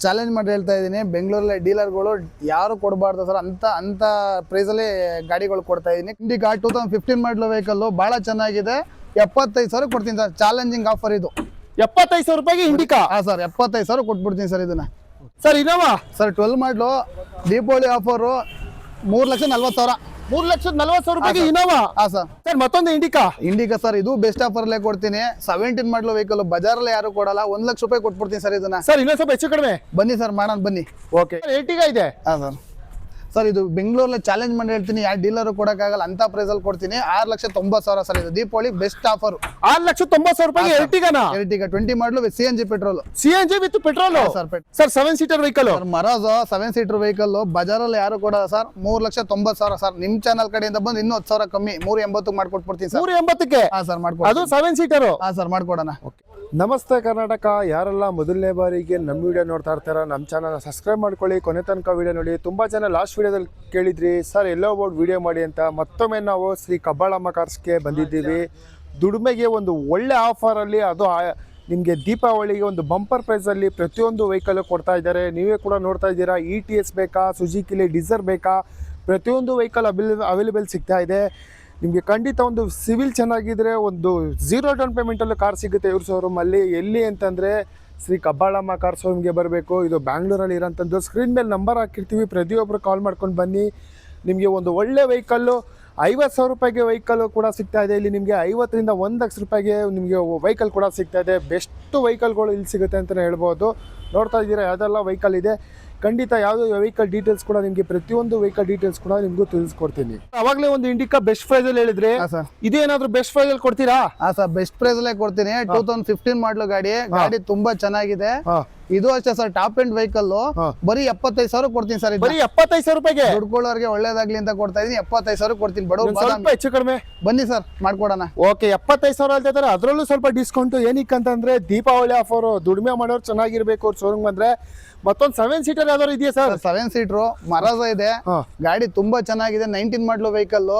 Challenge ಮಾಡಿ ಹೇಳ್ತಾ ಇದ್ದೀನಿ, ಬೆಂಗಳೂರಲ್ಲಿ ಡೀಲರ್ಗಳು ಯಾರು ಕೊಡಬಾರ್ದು ಸರ್ ಅಂತ ಪ್ರೈಸಲ್ಲಿ ಗಾಡಿಗಳು ಕೊಡ್ತಾ ಇದ್ದೀನಿ. ಇಂಡಿಕಾ 2015 ಮಾಡಲ್ ವೆಹಿಕಲ್ ಭಾಳ ಚೆನ್ನಾಗಿದೆ, 75,000 ಕೊಡ್ತೀನಿ ಸರ್. ಚಾಲೆಂಜಿಂಗ್ ಆಫರ್ ಇದು. 75,000 ರೂಪಾಯಿಗೆ ಇಂಡಿಕಾ? ಹಾಂ ಸರ್, 75,000 ಕೊಟ್ಬಿಡ್ತೀನಿ ಸರ್ ಇದನ್ನ. ಸರ್ ಇನೋವಾ ಸರ್ 12 ಮಾಡಲು ದೀಪಾವಳಿ ಆಫರು 3,40,000. 3,40,000 ರೂಪಾಯಿಗೆ ಇನೋವಾ? ಹಾಂ ಸರ್. ಸರ್ ಮತ್ತೊಂದು ಇಂಡಿಕಾ ಸರ್, ಇದು ಬೆಸ್ಟ್ ಆಫರ್ಲ್ಲೇ ಕೊಡ್ತೀನಿ. 17 ಮಾಡಲು ವೆಹಿಕಲ್ ಬಜಾರಲ್ಲಿ ಯಾರು ಕೊಡಲ್ಲ, 1,00,000 ರೂಪಾಯಿ ಕೊಟ್ಬಿಡ್ತೀನಿ ಸರ್ ಇದನ್ನ. ಸರ್ ಇನ್ನೊಂದು ಸ್ವಲ್ಪ ಹೆಚ್ಚು ಕಡಿಮೆ ಬನ್ನಿ ಸರ್, ಮಾಡೋಣ ಬನ್ನಿ. ಓಕೆ. ಎರ್ಟಿಗಾ ಇದೆ? ಹಾಂ ಸರ್. ಸರ್ ಇದು ಬೆಂಗಳೂರಲ್ಲಿ ಚಾಲೆಂಜ್ ಮಾಡಿ ಹೇಳ್ತೀನಿ, ಯಾವ ಡೀಲರ್ ಕೊಡೋಕ್ಕಾಗಲ್ಲ ಅಂತ ಪ್ರೈಸಲ್ಲಿ ಕೊಡ್ತೀನಿ. 6,90,000 ಸರ್. ಇದು ದೀಪಾವಳಿ ಬೆಸ್ಟ್ ಆಫರ್. 6,90,000 ರೂಪಾಯಿಗೆ ಎರ್ಟಿಗಾನಾ? Ertiga 20 model with CNG petrol. CNG with petrol sir. 7 seater vehicle ಮರಾಜ್ 7 ಸೀಟರ್ ವೆಹಿಕಲ್ ಬಜಾರಲ್ಲಿ ಯಾರು ಕೊಡಲ್ಲ ಸರ್. 3,90,000 ಸರ್. ನಿಮ್ ಚಾನಲ್ ಕಡೆಯಿಂದ ಬಂದು ಇನ್ನೂ 10,000 ಕಮ್ಮಿ 380 ಮಾಡ್ಕೊಟ್ಬಿಡ್ತೀನಿ ಸರ್. 380ಕ್ಕೆ? ಹಾಂ ಸರ್, ಮಾಡ್ಕೊಡಿ. ಅದು 7 ಸೀಟರ್? ಹಾಂ ಸರ್, ಮಾಡ್ಕೊಡೋಣ. ನಮಸ್ತೆ ಕರ್ನಾಟಕ. ಯಾರೆಲ್ಲ ಮೊದಲನೇ ಬಾರಿಗೆ ನಮ್ಮ ವಿಡಿಯೋ ನೋಡ್ತಾ ಇರ್ತಾರ, ನಮ್ಮ ಚಾನಲ್ನ ಸಬ್ಸ್ಕ್ರೈಬ್ ಮಾಡ್ಕೊಳ್ಳಿ, ಕೊನೆ ತನಕ ವಿಡಿಯೋ ನೋಡಿ. ತುಂಬ ಜನ ಲಾಸ್ಟ್ ವಿಡಿಯೋದಲ್ಲಿ ಕೇಳಿದ್ರಿ ಸರ್ ಎಲ್ಲೋ ಬೋರ್ಡ್ ವಿಡಿಯೋ ಮಾಡಿ ಅಂತ. ಮತ್ತೊಮ್ಮೆ ನಾವು ಶ್ರೀ ಕಬ್ಬಾಳಮ್ಮ ಕಾರ್ಸ್ಗೆ ಬಂದಿದ್ದೀವಿ. ದುಡಿಮೆಗೆ ಒಂದು ಒಳ್ಳೆ ಆಫರಲ್ಲಿ, ಅದು ನಿಮಗೆ ದೀಪಾವಳಿಗೆ ಒಂದು ಬಂಪರ್ ಪ್ರೈಸಲ್ಲಿ ಪ್ರತಿಯೊಂದು ವೆಹಿಕಲ್ ಕೊಡ್ತಾ ಇದ್ದಾರೆ. ನೀವೇ ಕೂಡ ನೋಡ್ತಾ ಇದ್ದೀರಾ. ETS ಬೇಕಾ, ಸುಜುಕಿಲಿ ಡೀಸರ್ ಬೇಕಾ, ಪ್ರತಿಯೊಂದು ವೆಹಿಕಲ್ ಅವೈಲೇಬಲ್ ಸಿಗ್ತಾ ಇದೆ. ನಿಮಗೆ ಖಂಡಿತ ಒಂದು ಸಿವಿಲ್ ಚೆನ್ನಾಗಿದ್ರೆ ಒಂದು 0 ಡೌನ್ ಪೇಮೆಂಟಲ್ಲೂ ಕಾರ್ ಸಿಗುತ್ತೆ ಇವ್ರ ಶೋರೂಮಲ್ಲಿ. ಎಲ್ಲಿ ಅಂತಂದರೆ ಶ್ರೀ ಕಬ್ಬಾಳಮ್ಮ ಕಾರ್ ಶೋರೂಮ್ಗೆ ಬರಬೇಕು. ಇದು ಬ್ಯಾಂಗ್ಳೂರಲ್ಲಿ ಇರೋಂಥದ್ದು. ಸ್ಕ್ರೀನ್ ಮೇಲೆ ನಂಬರ್ ಹಾಕಿರ್ತೀವಿ, ಪ್ರತಿಯೊಬ್ಬರು ಕಾಲ್ ಮಾಡ್ಕೊಂಡು ಬನ್ನಿ. ನಿಮಗೆ ಒಂದು ಒಳ್ಳೆ ವೆಹಿಕಲ್ಲು 50,000 ರೂಪಾಯಿಗೆ ವೆಹಿಕಲ್ಲು ಕೂಡ ಸಿಗ್ತಾ ಇದೆ ಇಲ್ಲಿ. ನಿಮಗೆ 50ರಿಂದ 1,00,000 ರೂಪಾಯಿಗೆ ನಿಮಗೆ ವೆಹಿಕಲ್ ಕೂಡ ಸಿಗ್ತಾ ಇದೆ. ಬೆಸ್ಟು ವೆಹಿಕಲ್ಗಳು ಇಲ್ಲಿ ಸಿಗುತ್ತೆ ಅಂತಲೇ ಹೇಳ್ಬೋದು. ನೋಡ್ತಾ ಇದ್ದೀರಾ ಯಾವುದೆಲ್ಲ ವೆಹಿಕಲ್ ಇದೆ. ಖಂಡಿತ ಯಾವುದೋ ವೆಹಿಕಲ್ ಡೀಟೇಲ್ಸ್ ಕೂಡ ನಿಮಗೆ, ಪ್ರತಿಯೊಂದು ವೆಹಿಕಲ್ ಡೀಟೇಲ್ಸ್ ಕೂಡ ನಿಮಗೂ ತಿಳಿಸ್ಕೊಡ್ತೀನಿ. ಅವಾಗಲೇ ಒಂದು ಇಂಡಿಕಾ ಬೆಸ್ಟ್ ಪ್ರೈಸ್ ಅಲ್ಲಿ ಹೇಳಿದ್ರೆ, ಇದೇನಾದ್ರೂ ಬೆಸ್ಟ್ ಪ್ರೈಸ್ ಅಲ್ಲಿ ಕೊಡ್ತೀರಾ? ಹಾಂ ಸರ್, ಬೆಸ್ಟ್ ಪ್ರೈಸ್ ಅಲ್ಲೇ ಕೊಡ್ತೀನಿ. 2015 ಮಾಡಲು ಗಾಡಿ ತುಂಬಾ ಚೆನ್ನಾಗಿದೆ. ಇದು ಅಷ್ಟೇ ಸರ್, ಟಾಪ್ ಎಂಡ್ ವೆಹಿಕಲ್. ಬರೀ 75,000 ಕೊಡ್ತೀನಿ ಸರ್. ಬರೀ 75,000 ರೂಪಾಯಿಗೆ ದುಡ್ಕೊಳ್ಳೋರಿಗೆ ಒಳ್ಳೇದಾಗ್ಲಿ ಅಂತ ಕೊಡ್ತಾ ಇದೀನಿ. 75,000 ಕೊಡ್ತೀನಿ. ಬಡವರು ಹೆಚ್ಚು ಕಡಿಮೆ ಬನ್ನಿ ಸರ್, ಮಾಡ್ಕೊಡೋಣ. ಓಕೆ. 75,000 ಅಂತ ಇದ್ದಾರೆ, ಅದರಲ್ಲೂ ಸ್ವಲ್ಪ ಡಿಸ್ಕೌಂಟ್. ಏನಕ್ಕೆ ಅಂತಂದ್ರೆ ದೀಪಾವಳಿ ಆಫರ್. ದುಡಿಮೆ ಮಾಡೋರು ಚೆನ್ನಾಗಿರ್ಬೇಕು ಅವ್ರ ಶೋರೂಮ್ ಬಂದ್ರೆ. ಮತ್ತೊಂದು 7 ಸೀಟರ್ ಯಾವ್ದಾದ್ರು ಇದೆಯಾ ಸರ್? 7 ಸೀಟರ್ ಮರಾಜ ಇದೆ. ಗಾಡಿ ತುಂಬಾ ಚೆನ್ನಾಗಿದೆ. 19 ಮಾಡಲು ವೆಹಿಕಲ್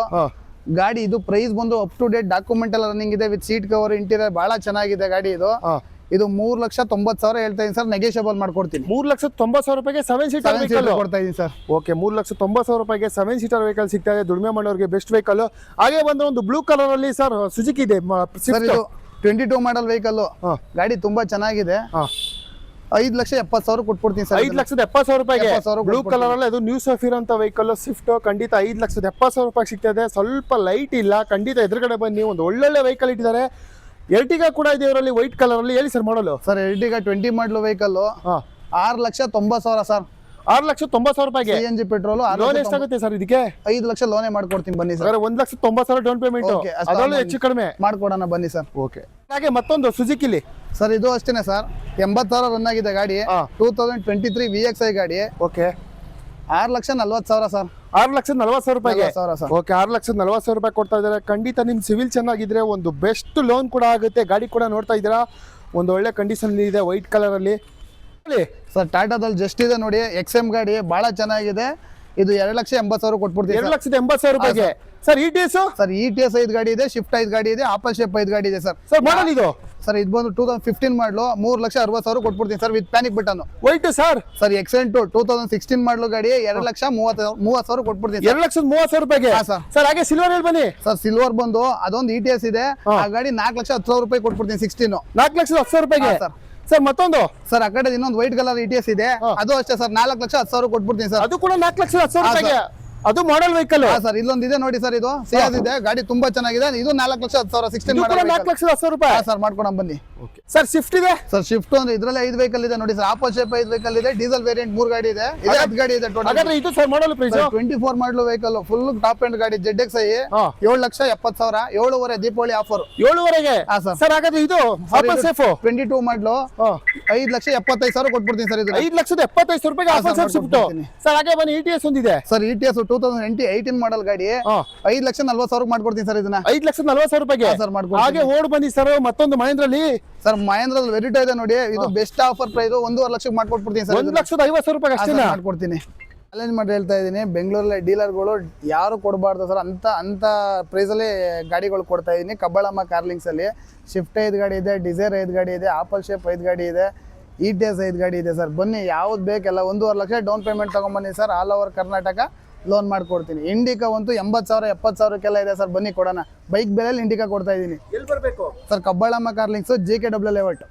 ಗಾಡಿ. ಇದು ಪ್ರೈಸ್ ಬಂದು ಅಪ್ ಟು ಡೇಟ್ ಡಾಕ್ಯುಮೆಂಟ್ ಎಲ್ಲ ರನ್ನಿಂಗ್ ಇದೆ, ವಿತ್ ಸೀಟ್ ಕವರ್, ಇಂಟೀರಿಯರ್ ಬಹಳ ಚೆನ್ನಾಗಿದೆ ಗಾಡಿ. ಇದು 3,90,000 ಹೇಳ್ತಾ ಇದೀನಿ ಸರ್. ನೆಗೋಷಿಯಬಲ್ ಮಾಡ್ಕೊಡ್ತೀನಿ. 3,90,000 ರೂಪಾಯಿಗೆ 7 ಸೀಟರ್ ವೆಹಿಕಲ್ ಕೊಡ್ತಾ ಇದೀನಿ ಸರ್. ಓಕೆ. 3,90,000 ರೂಪಾಯಿಗೆ 7 ಸೀಟರ್ ವೆಹಿಕಲ್ ಸಿಗ್ತಾ ಇದೆ. ದುಡಿಮೆ ಮಾಡೋರಿಗೆ ಬೆಸ್ಟ್ ವೆಹಿಕಲ್. ಹಾಗೆ ಬಂದ್ರೆ ಒಂದು ಬ್ಲೂ ಕಲರ್ ಅಲ್ಲಿ ಸರ್ ಸುಜುಕಿ ಇದೆ ಸರ್. ಇದು 22 ಮಾಡಲ್ ವೆಹಿಕಲ್ ಗಾಡಿ ತುಂಬಾ ಚೆನ್ನಾಗಿದೆ. 5,70,000 ಕೊಟ್ಬಿಡ್ತೀನಿ ಸರ್. 5,70,000 ರೂಪಾಯಿಗೆ ಬ್ಲೂ ಕಲರ್ ಅಲ್ಲಿ. ಅದು ನ್ಯೂ ಸಫೀರ್ ಅಂತ ವೆಹಿಕಲ್ ಸ್ವಿಫ್ಟ್. ಖಂಡಿತ 5,70,000 ರೂಪಾಯಿ ಸಿಗ್ತದೆ. ಸ್ವಲ್ಪ ಲೈಟ್ ಇಲ್ಲ. ಖಂಡಿತ ಎದುರುಗಡೆ ಬನ್ನಿ, ಒಂದು ಒಳ್ಳೊಳ್ಳೆ ವೆಹಿಕಲ್ ಇಟ್ಟಿದ್ದಾರೆ. ಎರ್ಟಿಗಾ ಕೂಡ ಇದೆ ಇವರಲ್ಲಿ ವೈಟ್ ಕಲರ್ ಅಲ್ಲಿ. ಹೇಳಿ ಸರ್ ಮಾಡಲು. ಸರ್ ಎರ್ಟಿಗಾ 20 ಮಾಡಲು ವೆಹಿಕಲ್ 6,90,000 ಸರ್. 6,90,000 ರೂಪಾಯಿಗೆ CNG ಪೆಟ್ರೋಲ್. ಲೋನ್ ಎಷ್ಟಾಗುತ್ತೆ ಸರ್ ಇದಕ್ಕೆ? 5,00,000 ಲೋನೇ ಮಾಡ್ಕೊಡ್ತೀನಿ ಬನ್ನಿ ಸರ್. 1,90,000 ಡೌನ್ ಪೇಮೆಂಟ್, ಅದರಲ್ಲೂ ಹೆಚ್ಚು ಕಡಿಮೆ ಮಾಡ್ಕೊಡೋಣ ಬನ್ನಿ ಸರ್. ಓಕೆ. ಹಾಗೆ ಮತ್ತೊಂದು ಸುಜುಕಿಲಿ ಸರ್, ಇದು ಅಷ್ಟೇನೆ ಸರ್. 80,000 ರನ್ ಆಗಿದೆ ಗಾಡಿ. 2023 VXI ಗಾಡಿ. ಓಕೆ. 6,40,000 ಸರ್. 6,40,000 ರೂಪಾಯಿಗೆ. ಓಕೆ. 6,40,000 ರೂಪಾಯಿ ಕೊಡ್ತಾ ಇದ್ದಾರೆ. ಖಂಡಿತ ನಿಮ್ ಸಿವಿಲ್ ಚೆನ್ನಾಗಿದ್ರೆ ಒಂದು ಬೆಸ್ಟ್ ಲೋನ್ ಕೂಡ ಆಗುತ್ತೆ. ಗಾಡಿ ಕೂಡ ನೋಡ್ತಾ ಇದ್ದೀರಾ, ಒಂದು ಒಳ್ಳೆ ಕಂಡೀಷನ್ ಇದೆ, ವೈಟ್ ಕಲರ್ ಅಲ್ಲಿ. ಸರ್ ಟಾಟಾದಲ್ಲಿ ಜಸ್ಟ್ ಇದೆ ನೋಡಿ, XM ಗಾಡಿ ಬಹಳ ಚೆನ್ನಾಗಿದೆ. ಇದು 2,80,000 ಕೊಟ್ಬಿಡ್ತೀವಿ. 2,80,000 ರೂಪಾಯಿಗೆ ಸರ್. ETS ಸರ್, ETS 5 ಗಾಡಿ ಇದೆ, ಶಿಫ್ಟ್ 5 ಗಾಡಿ ಇದೆ, ಆಪಲ್ ಶೇಪ್ 5 ಗಾಡಿ ಇದೆ ಸರ್. ಸರ್ ಮಾಡಲ್ ಇದು ಸರ್, ಇದು ಬಂದು 2015 ಮಾಡಲು 3,60,000 ಕೊಟ್ಬಿಡ್ತೀನಿ sir, with panic button. White sir. Sir Xcent 2016 model ಗಾಡಿ 2,30,000 ಕೊಟ್ಬಿಡ್ತೀನಿ. 2,30,000 ರೂಪಾಯಿಗೆ ಸರ್. ಹಾಗೆ ಸಿಲ್ವರ್ ಹೇಳಿ ಬನ್ನಿ ಸರ್. ಸಿಲ್ವರ್ ಬಂದು ಅದೊಂದು ETS ಇದೆ, ಆ ಗಾಡಿ 4,10,000 ರೂಪಾಯಿ ಕೊಟ್ಬಿಡ್ತೀನಿ. 16 4,10,000 ರೂಪಾಯಿಗೆ ಸರ್. ಮತ್ತೊಂದು ಸರ್, ಆ ಕಡೆ ಇನ್ನೊಂದು ವೈಟ್ ಕಲರ್ ETS ಇದೆ, ಅದು ಅಷ್ಟೇ ಸರ್. 4,10,000 ಕೊಟ್ಬಿಡ್ತೀನಿ ಸರ್. ಅದು ಕೂಡ 4,10,000 ರೂಪಾಯಿಗೆ. ಅದು ಮಾಡೆಲ್ ವೆಹಿಕಲ್. ಸರ್, ಇಲ್ಲೊಂದು ಇದೆ ನೋಡಿ ಸರ್, ಇದು ಸಿಯಾಜ್ ಇದೆ ಗಾಡಿ, ತುಂಬಾ ಚೆನ್ನಾಗಿದೆ. ಇದು 4,10,000 16 ಮಾಡಲ್. 4,10,000 ರೂಪಾಯಿ ಸರ್, ಮಾಡ್ಕೊಣ ಬನ್ನಿ. ಸರ್ ಸ್ವಿಫ್ಟ್ ಇದೆ ಸರ್. ಶಿಫ್ಟ್ ಅಂದ್ರೆ ಇದ್ರಲ್ಲಿ 5 ವೆಹಿಕಲ್ ಇದೆ ನೋಡಿ ಸರ್. ಆಪಲ್ ಶೇಪ್ 5 ವೆಹಿಕಲ್ ಇದೆ, ಡೀಸೆಲ್ ವೇರಿಯಂಟ್ 3 ಗಾಡಿ ಇದೆ. 10 ಗಾಡಿ ಇದೆ ಟೋಟಲ್. ಇದು ಸರ್ ಮಾಡಲ್ ಪ್ರೈಸ್ 24 ಮಾಡಲು ವೆಹಿಕಲ್, ಫುಲ್ ಟಾಪ್ ಎಂಡ್ ಗಾಡಿ. ZXi 7,70,000. 7.5 ದೀಪಾವಳಿ ಆಫರ್. 7.5ಗೆ ಸರ್. ಹಾಗಾದ್ರೆ ಇದು ಆಪಲ್ ಸೇಫ್ 22 ಮಾಡಲು 5,75,000 ಕೊಟ್ಬಿಡ್ತೀನಿ ಸರ್. ಇದು 5,70,000 ರೂಪಾಯಿಗೆ ಆಪಲ್ ಸೇಫ್ ಶಿಫ್ಟ್ ಸರ್. ಹಾಗೆ ಬನ್ನಿ ETS ಒಂದಿದೆ ಸರ್. ETS 2018 ಮಾಡಲ್ ಗಾಡಿ 5,40,000 ಮಾಡ್ಕೊಡ್ತೀನಿ ಸರ್. ಇದನ್ನ 5,40,000 ರೂಪಾಯಿಗೆ ಸರ್ ಮಾಡ್ಕೊಡ್ತೀನಿ. ಹಾಗೆ ಓಡ್ ಬನ್ನಿ ಸರ್. ಮತ್ತೊಂದು ಮಹೇಂದ್ರಲ್ಲಿ ಸರ್, ಮಹೇಂದ್ರಲ್ಲಿ ವೆರಿಟೋ ಇದೆ ನೋಡಿ, ಇದು ಬೆಸ್ಟ್ ಆಫರ್ ಪ್ರೈಸ್ 1,50,000 ಮಾಡ್ಕೊಟ್ಬಿಡ್ತೀನಿ ಸರ್. 1,50,000 ರೂಪಾಯಿ ಅಷ್ಟೇ ಮಾಡ್ಕೊಡ್ತೀನಿ. ಚಾಲೆಂಜ್ ಮಾಡಿ ಹೇಳ್ತಾ ಇದ್ದೀನಿ, ಬೆಂಗಳೂರಲ್ಲಿ ಡೀಲರ್ಗಳು ಯಾರು ಕೊಡಬಾರ್ದು ಸರ್ ಅಂತ ಪ್ರೈಸಲ್ಲಿ ಗಾಡಿಗಳು ಕೊಡ್ತಾ ಇದ್ದೀನಿ. ಕಬ್ಬಾಳಮ್ಮ ಕಾರ್ಲಿಂಗ್ಸ್ ಅಲ್ಲಿ ಶಿಫ್ಟ್ 5 ಗಾಡಿ ಇದೆ, ಡಿಸೈರ್ 5 ಗಾಡಿ ಇದೆ, ಆಪಲ್ ಶೇಪ್ 5 ಗಾಡಿ ಇದೆ, ETS 5 ಗಾಡಿ ಇದೆ ಸರ್. ಬನ್ನಿ, ಯಾವ್ದು ಬೇಕಲ್ಲ 1.5 ಲಕ್ಷ ಡೌನ್ ಪೇಮೆಂಟ್ ತೊಗೊಂಬನ್ನಿ sir. All over Karnataka loan ಮಾಡ್ಕೊಡ್ತೀನಿ. ಇಂಡಿಕಾ ಅಂತೂ 80,000 70,000ಕ್ಕೆಲ್ಲ ಇದೆ ಸರ್. ಬನ್ನಿ ಕೊಡೋಣ. ಬೈಕ್ ಬೆಲೆಯಲ್ಲಿ ಇಂಡಿಕಾ ಕೊಡ್ತಾ ಇದ್ದೀನಿ. ಎಲ್ಲಿ ಬರಬೇಕು ಸರ್? ಕಬ್ಬಾಳಮ್ಮ ಕಾರ್ಲಿಂಗ್ಸು, JKW ಲೇಔಟ್.